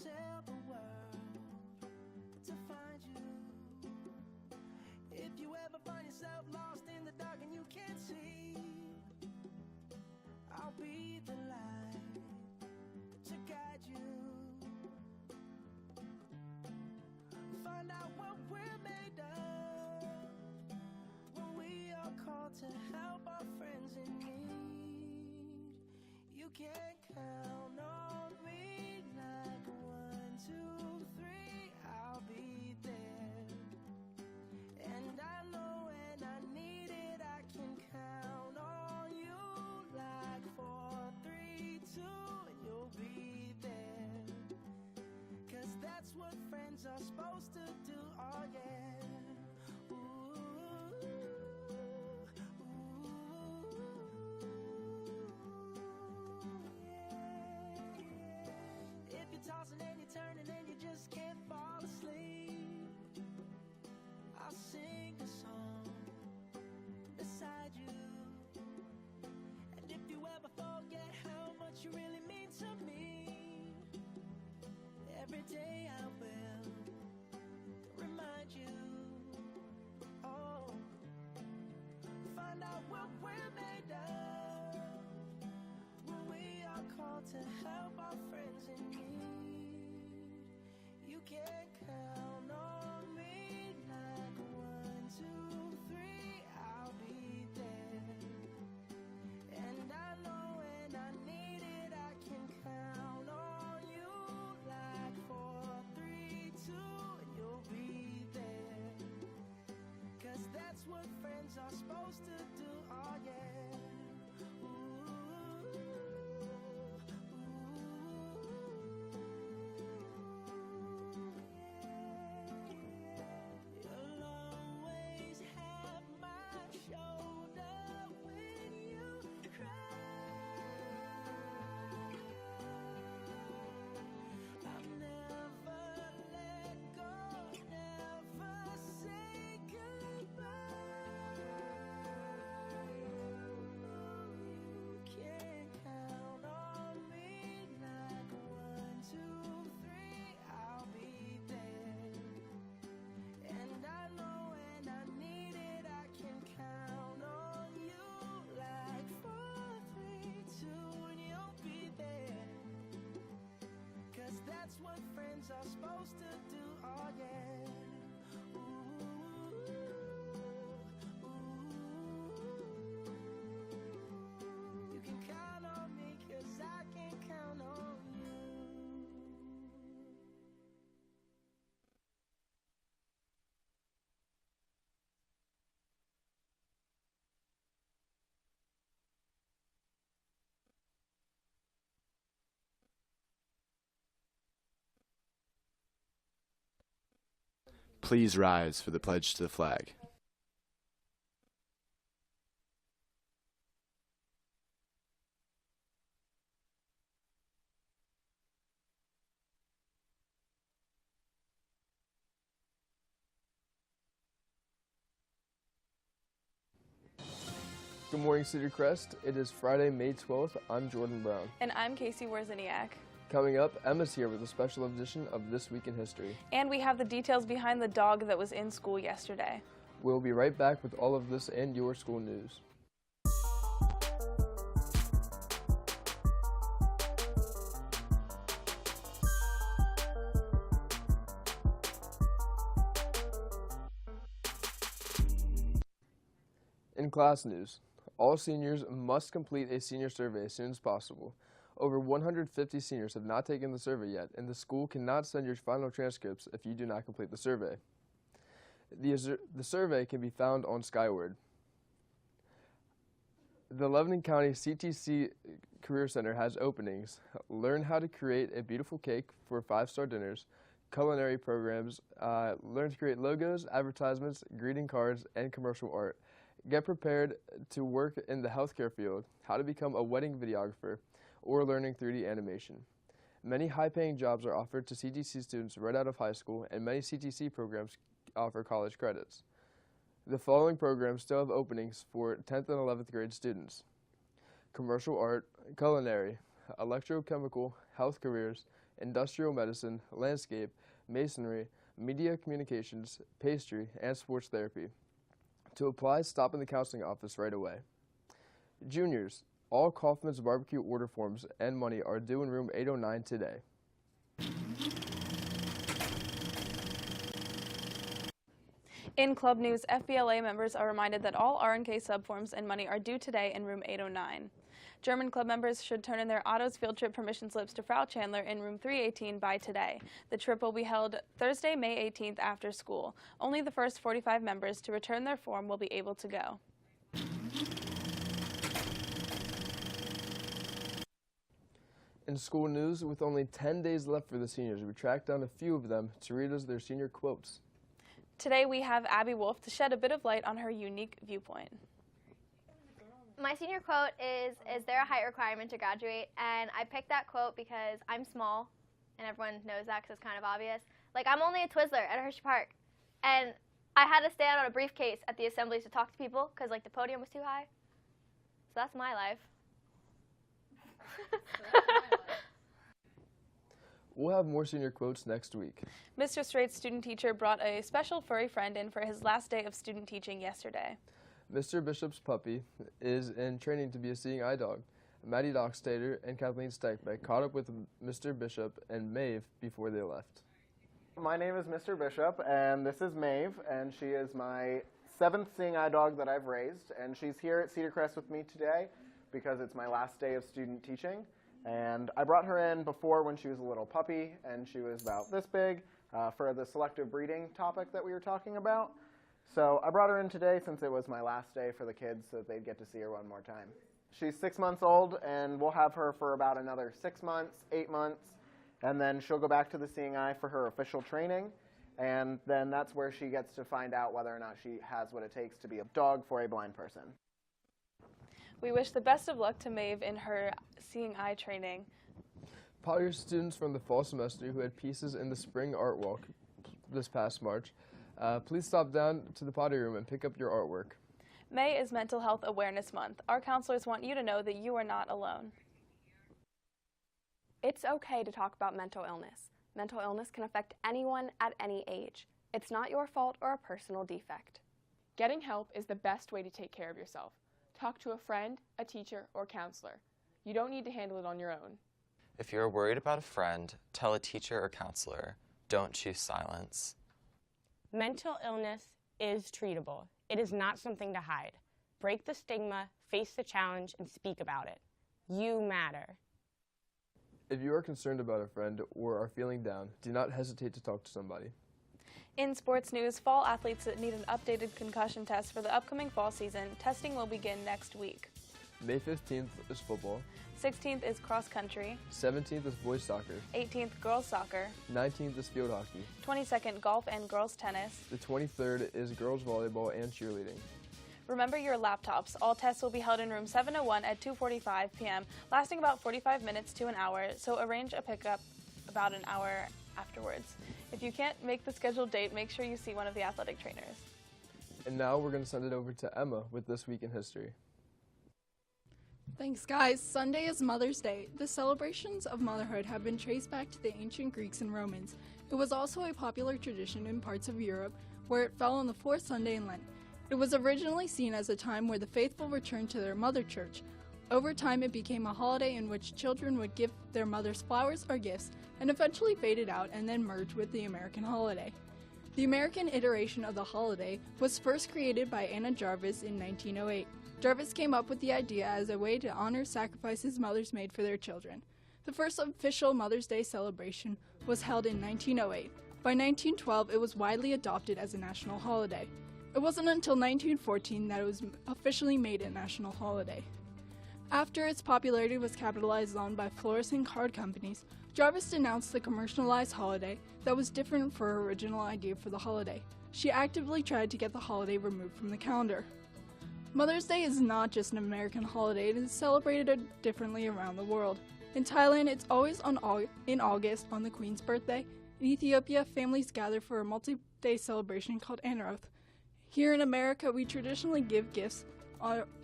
sail the world to find you. If you ever find yourself lost in the dark and you can't see, I'll be the light to guide you. Find out what we're made of when we are called to help our friends in need. You can count on me like 1, 2, 3, I'll be there. And I know when I need it, I can count on you like 4, 3, 2, and you'll be there. 'Cause that's what friends are supposed to do, oh yeah. Ooh, yeah, yeah. If you're tossing and you're turning and you just can't fall asleep, I'll sing a song beside you. And if you ever forget how much you really mean to me, every day I will remind you. Oh, find out what we're made of when we are called to help our friends in need. You can count on me like 1, 2, 3, I'll be there. And I know when I need it, I can count on you like 4, 3, 2, and you'll be there. 'Cause that's what friends are supposed to do, oh yeah. You'll always have my shoulder when you cry. I'll never let go, never say goodbye. You can count on me like 1, 2, 3, I'll be there. And I know when I need it, I can count on you like 4, 3, 2, and you'll be there. 'Cause that's what friends are supposed to do, oh yeah. You can count on me 'cause I can count on you. Please rise for the pledge to the flag. Good morning, Cedar Crest. It is Friday, May 12th. I'm Jordan Brown. And I'm Casey Wozniak. Coming up, Emma's here with a special edition of This Week in History. And we have the details behind the dog that was in school yesterday. We'll be right back with all of this and your school news. In class news, all seniors must complete a senior survey as soon as possible. Over 150 seniors have not taken the survey yet, and the school cannot send your final transcripts if you do not complete the survey. The survey can be found on Skyward. The Lebanon County CTC Career Center has openings. Learn how to create a beautiful cake for 5-star dinners, culinary programs, learn to create logos, advertisements, greeting cards, and commercial art. Get prepared to work in the healthcare field, how to become a wedding videographer, or learning 3D animation. Many high-paying jobs are offered to CTC students right out of high school, and many CTC programs offer college credits. The following programs still have openings for 10th and 11th grade students: commercial art, culinary, electrochemical, health careers, industrial medicine, landscape, masonry, media communications, pastry, and sports therapy. To apply, stop in the counseling office right away. Juniors, all Kaufman's barbecue order forms and money are due in room 809 today. In club news, FBLA members are reminded that all R&K subforms and money are due today in room 809. German club members should turn in their Otto's field trip permission slips to Frau Chandler in room 318 by today. The trip will be held Thursday, May 18th after school. Only the first 45 members to return their form will be able to go. In school news, with only 10 days left for the seniors, we tracked down a few of them to read us their senior quotes. Today we have Abby Wolf to shed a bit of light on her unique viewpoint. My senior quote is there a height requirement to graduate? And I picked that quote because I'm small, and everyone knows that because it's kind of obvious. Like, I'm only a Twizzler at Hershey Park, and I had to stand on a briefcase at the assemblies to talk to people because, like, the podium was too high. So that's my life. We'll have more senior quotes next week. Mr. Straight's student teacher brought a special furry friend in for his last day of student teaching yesterday. Mr. Bishop's puppy is in training to be a seeing eye dog. Maddie Dockstader and Kathleen Steichbeck caught up with Mr. Bishop and Maeve before they left. My name is Mr. Bishop, and this is Maeve, and she is my 7th seeing eye dog that I've raised, and she's here at Cedar Crest with me today because it's my last day of student teaching. And I brought her in before when she was a little puppy, and she was about this big for the selective breeding topic that we were talking about. So I brought her in today since it was my last day for the kids so that they'd get to see her one more time. She's 6 months old, and we'll have her for about another 6 months, 8 months, and then she'll go back to the seeing eye for her official training, and then that's where she gets to find out whether or not she has what it takes to be a dog for a blind person. We wish the best of luck to Maeve in her seeing eye training. Pottier students from the fall semester who had pieces in the spring art walk this past March, please stop down to the pottery room and pick up your artwork. May is Mental Health Awareness Month. Our counselors want you to know that you are not alone. It's okay to talk about mental illness. Mental illness can affect anyone at any age. It's not your fault or a personal defect. Getting help is the best way to take care of yourself. Talk to a friend, a teacher, or counselor. You don't need to handle it on your own. If you're worried about a friend, tell a teacher or counselor. Don't choose silence. Mental illness is treatable. It is not something to hide. Break the stigma, face the challenge, and speak about it. You matter. If you are concerned about a friend or are feeling down, do not hesitate to talk to somebody. In sports news, fall athletes that need an updated concussion test for the upcoming fall season, testing will begin next week. May 15th is football. 16th is cross country. 17th is boys soccer. 18th, girls soccer. 19th is field hockey. 22nd, golf and girls tennis. The 23rd is girls volleyball and cheerleading. Remember your laptops. All tests will be held in room 701 at 2:45 p.m., lasting about 45 minutes to an hour, so arrange a pickup about an hour afterwards. If you can't make the scheduled date, make sure you see one of the athletic trainers. And now we're going to send it over to Emma with This Week in History. Thanks, guys. Sunday is Mother's Day. The celebrations of motherhood have been traced back to the ancient Greeks and Romans. It was also a popular tradition in parts of Europe where it fell on the fourth Sunday in Lent. It was originally seen as a time where the faithful returned to their mother church. Over time, it became a holiday in which children would give their mothers flowers or gifts, and eventually faded out and then merged with the American holiday. The American iteration of the holiday was first created by Anna Jarvis in 1908. Jarvis came up with the idea as a way to honor sacrifices mothers made for their children. The first official Mother's Day celebration was held in 1908. By 1912, it was widely adopted as a national holiday. It wasn't until 1914 that it was officially made a national holiday. After its popularity was capitalized on by flourishing card companies, Jarvis denounced the commercialized holiday that was different from her original idea for the holiday. She actively tried to get the holiday removed from the calendar. Mother's Day is not just an American holiday, it is celebrated differently around the world. In Thailand, it's always in August on the Queen's birthday. In Ethiopia, families gather for a multi-day celebration called Anroth. Here in America, we traditionally give gifts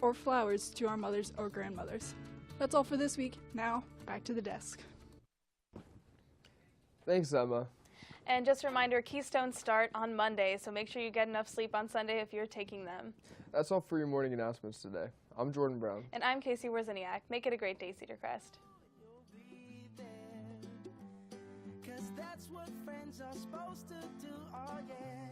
or flowers to our mothers or grandmothers. That's all for this week. Now, back to the desk. Thanks, Emma. And just a reminder, Keystones start on Monday, so make sure you get enough sleep on Sunday if you're taking them. That's all for your morning announcements today. I'm Jordan Brown. And I'm Casey Wierzeniak. Make it a great day, Cedar Crest. Cause that's what friends are supposed to do, oh yeah.